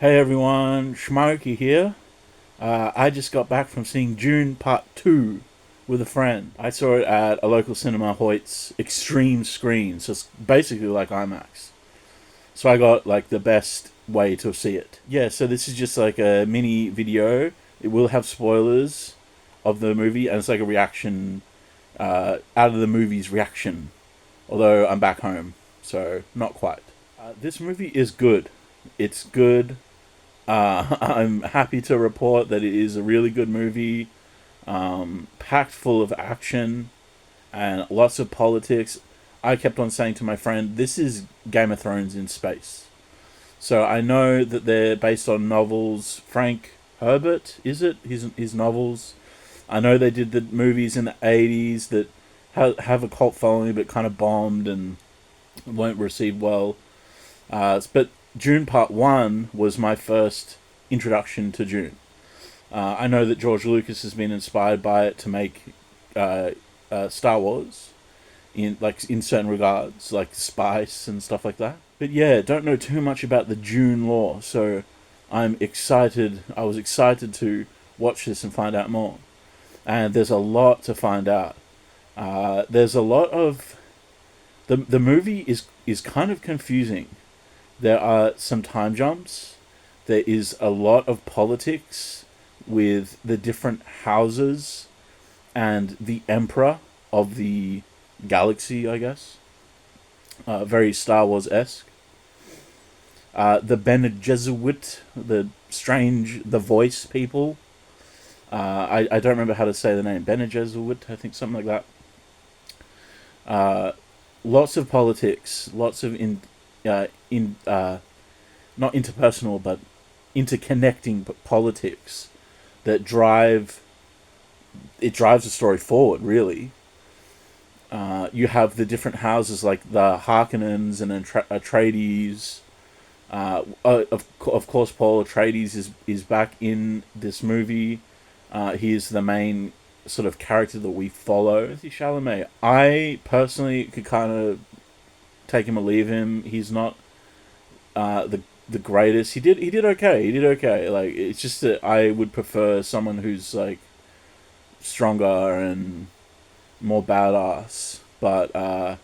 Hey everyone, Shmokey here. I just got back from seeing Dune Part 2 with a friend. I saw it at a local cinema, Hoyt's Extreme Screen, so it's basically like IMAX. So I got like the best way to see it. Yeah, so this is just like a mini video. It will have spoilers of the movie, and it's like a reaction, out of the movie's reaction. Although I'm back home, so not quite. This movie is good. It's good. I'm happy to report that it is a really good movie, packed full of action and lots of politics. I kept on saying to my friend, "This is Game of Thrones in space." So I know that they're based on novels. Frank Herbert, is it? His novels. I know they did the movies in the '80s that have a cult following, but kind of bombed and weren't received well. But Dune Part 1 was my first introduction to Dune. I know that George Lucas has been inspired by it to make Star Wars in certain regards, like spice and stuff like that. But yeah, don't know too much about the Dune lore, so I'm excited. I was excited to watch this and find out more. And there's a lot to find out. There's a lot of the movie is kind of confusing. There are some time jumps. There is a lot of politics with the different houses and the emperor of the galaxy, I guess. Very Star Wars esque. The Bene Gesserit, the voice people. I don't remember how to say the name. Bene Gesserit, I think something like that. Lots of politics, lots of not interpersonal but interconnecting politics that drives the story forward. Really, you have the different houses like the Harkonnens and Atreides. Of course, Paul Atreides is back in this movie. He is the main sort of character that we follow. Chalamet, I personally could kind of take him or leave him. He's not the greatest. He did okay. He did okay. Like, it's just that I would prefer someone who's like stronger and more badass. But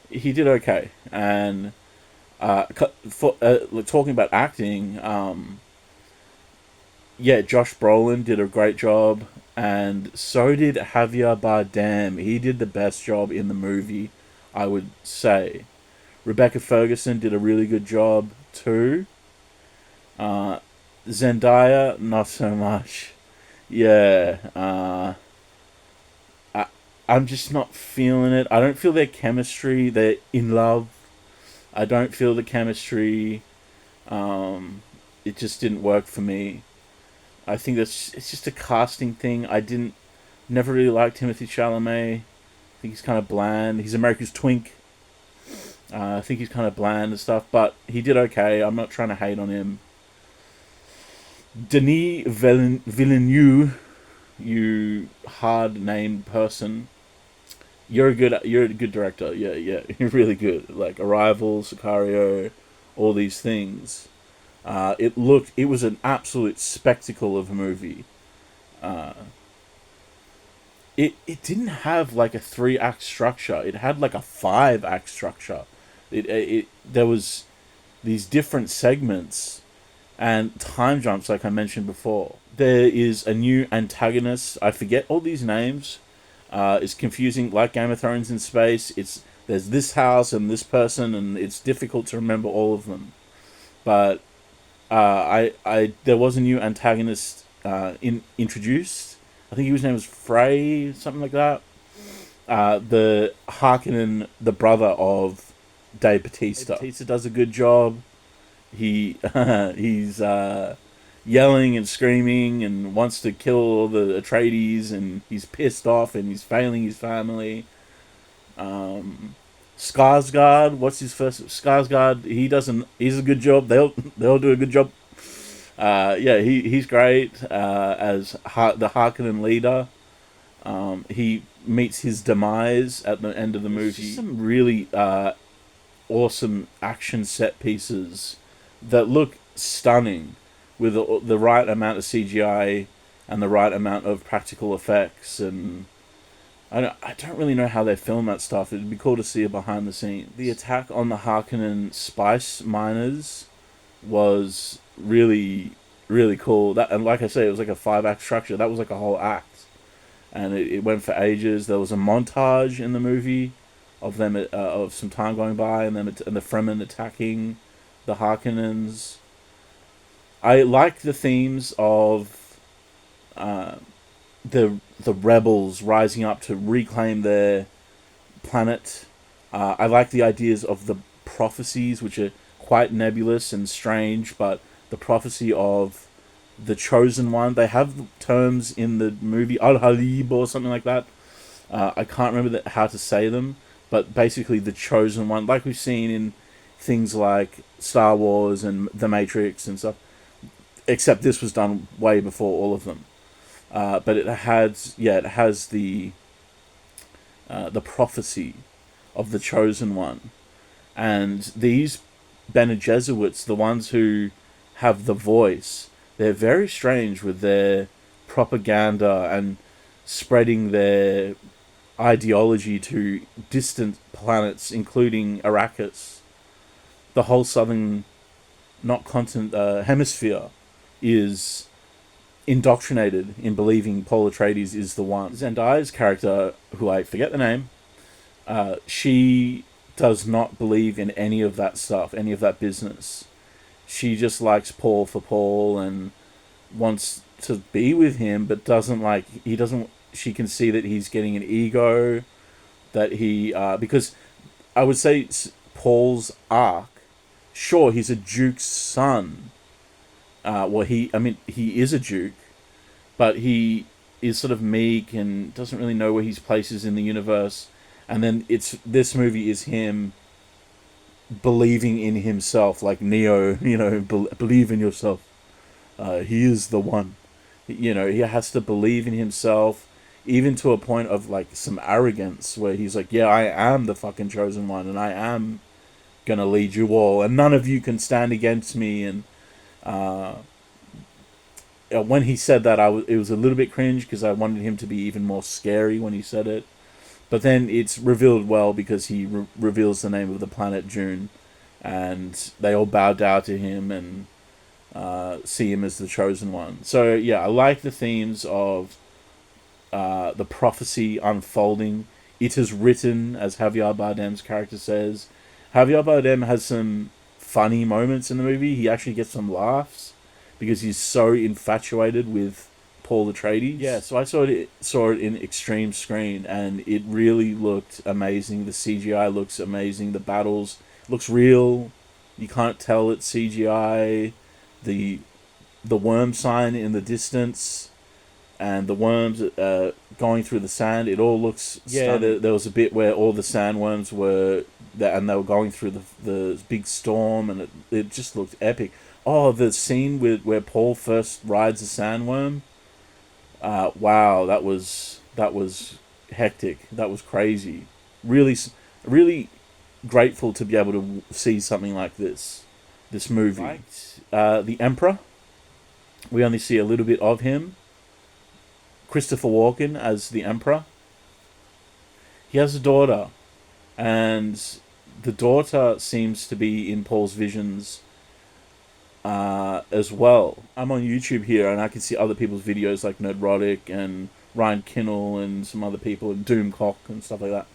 he did okay. And for talking about acting, yeah, Josh Brolin did a great job, and so did Javier Bardem. He did the best job in the movie, I would say. Rebecca Ferguson did a really good job too. Zendaya, not so much. Yeah, I'm just not feeling it. I don't feel their chemistry. They're in love. I don't feel the chemistry. It just didn't work for me. I think it's just a casting thing. Never really liked Timothy Chalamet. I think he's kind of bland. He's America's twink. I think he's kind of bland and stuff, but he did okay. I'm not trying to hate on him. Denis Villeneuve, you hard named person. You're a good director. Yeah, yeah, you're really good. Like Arrival, Sicario, all these things. It was an absolute spectacle of a movie. Uh, it didn't have like a 3 act structure. It had like a 5 act structure. There was these different segments and time jumps, like I mentioned before. There is a new antagonist. I forget all these names. It's confusing, like Game of Thrones in space. There's this house and this person, and it's difficult to remember all of them. But there was a new antagonist introduced. I think his name was Frey, something like that. The Harkonnen, the brother of Dave Bautista. Bautista does a good job. He's yelling and screaming and wants to kill all the Atreides, and he's pissed off and he's failing his family. Skarsgård, what's his first? Skarsgård, he doesn't. He's a good job. They'll do a good job. Yeah, he's great as the Harkonnen leader. He meets his demise at the end of the movie. Some really awesome action set pieces that look stunning with the right amount of CGI and the right amount of practical effects. And I don't really know how they film that stuff. It'd be cool to see it behind the scenes. The attack on the Harkonnen spice miners was really cool. That, and like I say, it was like a 5-act structure. That was like a whole act, and it went for ages. There was a montage in the movie of them of some time going by, and then and the Fremen attacking the Harkonnens. I like the themes of the rebels rising up to reclaim their planet. I like the ideas of the prophecies, which are quite nebulous and strange, but the prophecy of the chosen one. They have terms in the movie, Al-Halib or something like that. I can't remember how to say them, but basically the chosen one, like we've seen in things like Star Wars and The Matrix and stuff, except this was done way before all of them. But it has the prophecy of the chosen one, and these Bene Gesserits, the ones who have the voice, they're very strange with their propaganda and spreading their ideology to distant planets, including Arrakis. The whole southern, not continent, hemisphere is indoctrinated in believing Paul Atreides is the one. Zendaya's character, who I forget the name, she does not believe in any of that stuff, any of that business. She just likes Paul for Paul and wants to be with him, but doesn't like, he doesn't, she can see that he's getting an ego, that he, because I would say Paul's arc, sure, he's a duke's son. He is a duke, but he is sort of meek and doesn't really know where his place is in the universe. And then this movie is him believing in himself, like Neo, believe in yourself. He is the one. He has to believe in himself, even to a point of like some arrogance where he's like, yeah, I am the fucking chosen one, and I am gonna lead you all, and none of you can stand against me. And when he said that, it was a little bit cringe because I wanted him to be even more scary when he said it. But then it's revealed well because he reveals the name of the planet Dune, and they all bow down to him and see him as the chosen one. So yeah, I like the themes of the prophecy unfolding. It is written, as Javier Bardem's character says. Javier Bardem has some funny moments in the movie. He actually gets some laughs because he's so infatuated with Paul Atreides. Yeah, so I saw it in extreme screen, and it really looked amazing. The CGI looks amazing. The battles looks real. You can't tell it's CGI. The worm sign in the distance, and the worms going through the sand. It all looks stunning. There was a bit where all the sandworms were there, and they were going through the big storm, and it just looked epic. Oh, the scene where Paul first rides a sandworm. Wow, that was hectic. That was crazy. Really, really grateful to be able to see something like this movie. The Emperor. We only see a little bit of him. Christopher Walken as the Emperor. He has a daughter, and the daughter seems to be in Paul's visions as well. I'm on YouTube here, and I can see other people's videos like Nerdrotic and Ryan Kinnell and some other people, and Doomcock and stuff like that.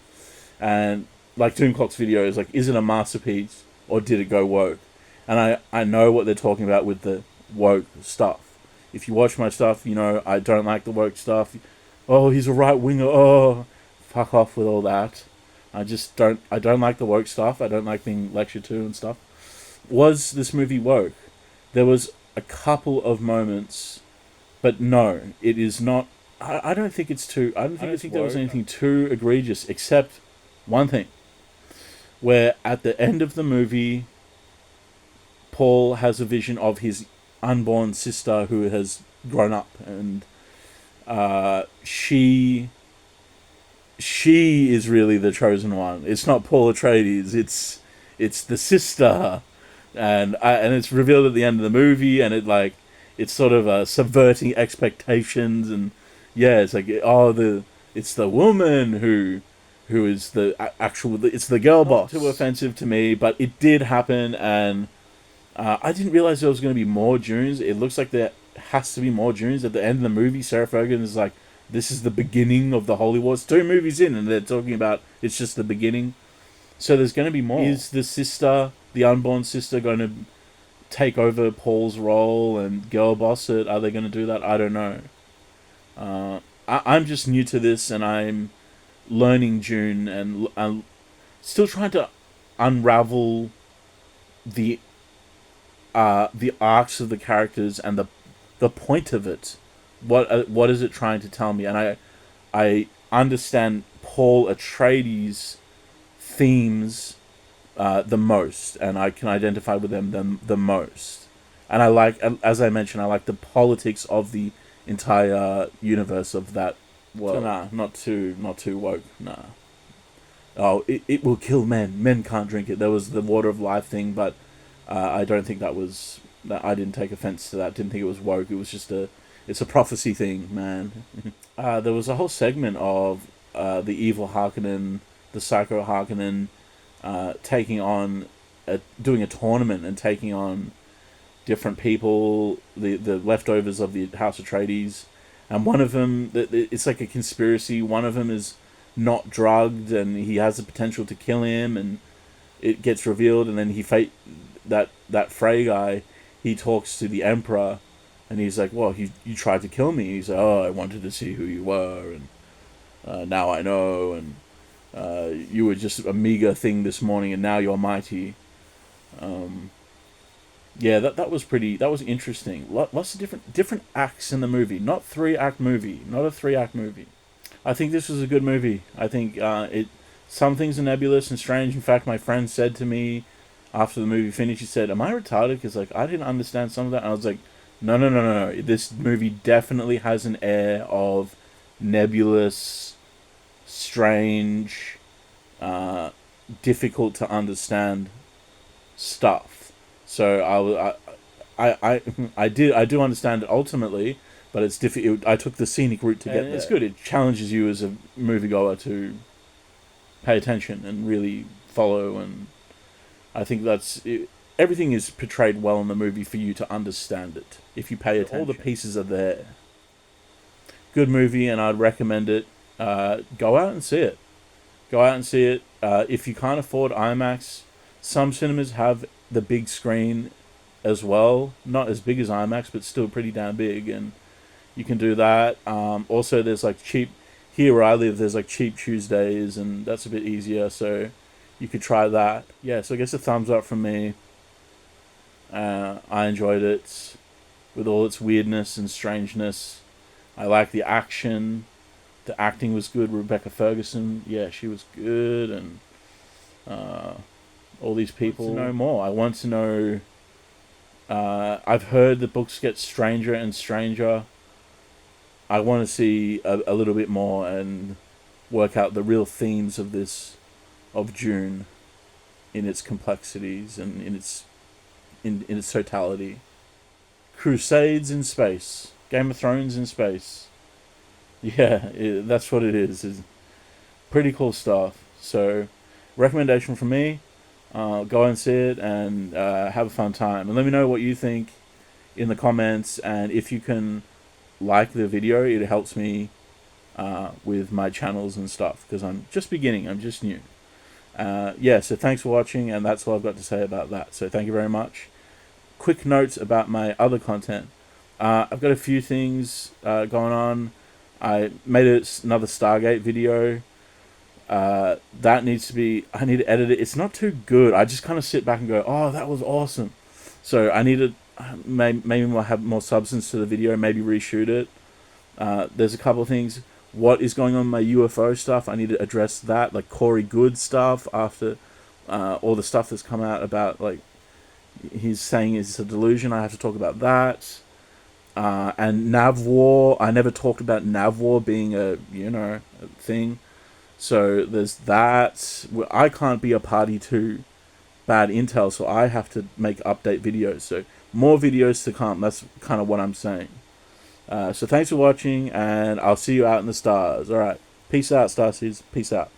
And like Doomcock's video is like, is it a masterpiece or did it go woke? And I know what they're talking about with the woke stuff. If you watch my stuff, I don't like the woke stuff. Oh, he's a right winger. Oh, fuck off with all that. I don't like the woke stuff. I don't like being lectured to and stuff. Was this movie woke? There was a couple of moments, but no, it is not. I don't think it's too. I don't think there was anything too egregious, except one thing, where at the end of the movie, Paul has a vision of his unborn sister who has grown up, and she is really the chosen one. It's not Paul Atreides. It's the sister and it's revealed at the end of the movie, and it's sort of subverting expectations, and yeah, it's like it's the woman who is the actual, it's the girl boss. Not too offensive to me, but it did happen, and I didn't realize there was going to be more Dunes. It looks like there has to be more Dunes. At the end of the movie, Sarah Ferguson is like, this is the beginning of the Holy Wars. 2 movies in, and they're talking about it's just the beginning. So there's going to be more. Is the sister, the unborn sister, going to take over Paul's role and girl boss it? Are they going to do that? I don't know. I'm just new to this, and I'm learning Dune, and I'm still trying to unravel the arcs of the characters and the point of it. What is it trying to tell me? And I understand Paul Atreides' themes the most, and I can identify with them the most. And I like, as I mentioned, I like the politics of the entire universe of that world. So nah, not too woke. Nah. Oh, it will kill men. Men can't drink it. There was the water of life thing, but I don't think that I didn't take offense to that. Didn't think it was woke. It was just it's a prophecy thing, man. There was a whole segment of the evil Harkonnen, the psycho Harkonnen, taking on, doing a tournament and taking on different people, the leftovers of the House Atreides, and one of them, it's like a conspiracy. One of them is not drugged, and he has the potential to kill him, and it gets revealed, and then that Frey guy, he talks to the Emperor, and he's like, well, you tried to kill me. He's like, oh, I wanted to see who you were, and now I know, and you were just a meager thing this morning, and now you're mighty. Yeah, that was interesting. Lots of different acts in the movie. Not 3-act movie. Not a 3-act movie. I think this was a good movie. I think some things are nebulous and strange. In fact, my friend said to me after the movie finished, he said, "Am I retarded? Because I didn't understand some of that." And I was like, No. This movie definitely has an air of nebulous, strange, difficult to understand stuff. So I do understand it ultimately, but it's difficult. I took the scenic route to get there. It's good. It challenges you as a moviegoer to pay attention and really follow, and I think everything is portrayed well in the movie for you to understand it if you pay attention. All the pieces are there. Good movie, and I'd recommend it. Go out and see it. If you can't afford IMAX, some cinemas have the big screen as well. Not as big as IMAX, but still pretty damn big, and you can do that. Also, there's cheap, here where I live, there's cheap Tuesdays, and that's a bit easier, so you could try that. Yeah, so I guess a thumbs up from me. I enjoyed it with all its weirdness and strangeness. I like the action. The acting was good. Rebecca Ferguson, yeah, she was good, and all these people. I want to know more. I want to know. I've heard the books get stranger and stranger. I want to see a little bit more and work out the real themes of Dune, in its complexities and in its totality. Crusades in space. Game of Thrones in space. Yeah, that's what it is. It's pretty cool stuff. So, recommendation from me. Go and see it and have a fun time. And let me know what you think in the comments. And if you can like the video, it helps me with my channels and stuff. Because I'm just beginning. I'm just new. So thanks for watching. And that's all I've got to say about that. So thank you very much. Quick notes about my other content. I've got a few things going on. I made another Stargate video. That needs to be, I need to edit it. It's not too good. I just kind of sit back and go, oh, that was awesome. So I need to maybe we'll have more substance to the video, maybe reshoot it. There's a couple of things. What is going on with my UFO stuff? I need to address that, like Corey Good stuff, after all the stuff that's come out about, like, he's saying it's a delusion. I have to talk about that. And Navwar, I never talked about Navwar being a thing. So there's that. I can't be a party to bad intel, so I have to make update videos. So more videos to come. That's kind of what I'm saying. So thanks for watching, and I'll see you out in the stars. All right. Peace out, Starseeds. Peace out.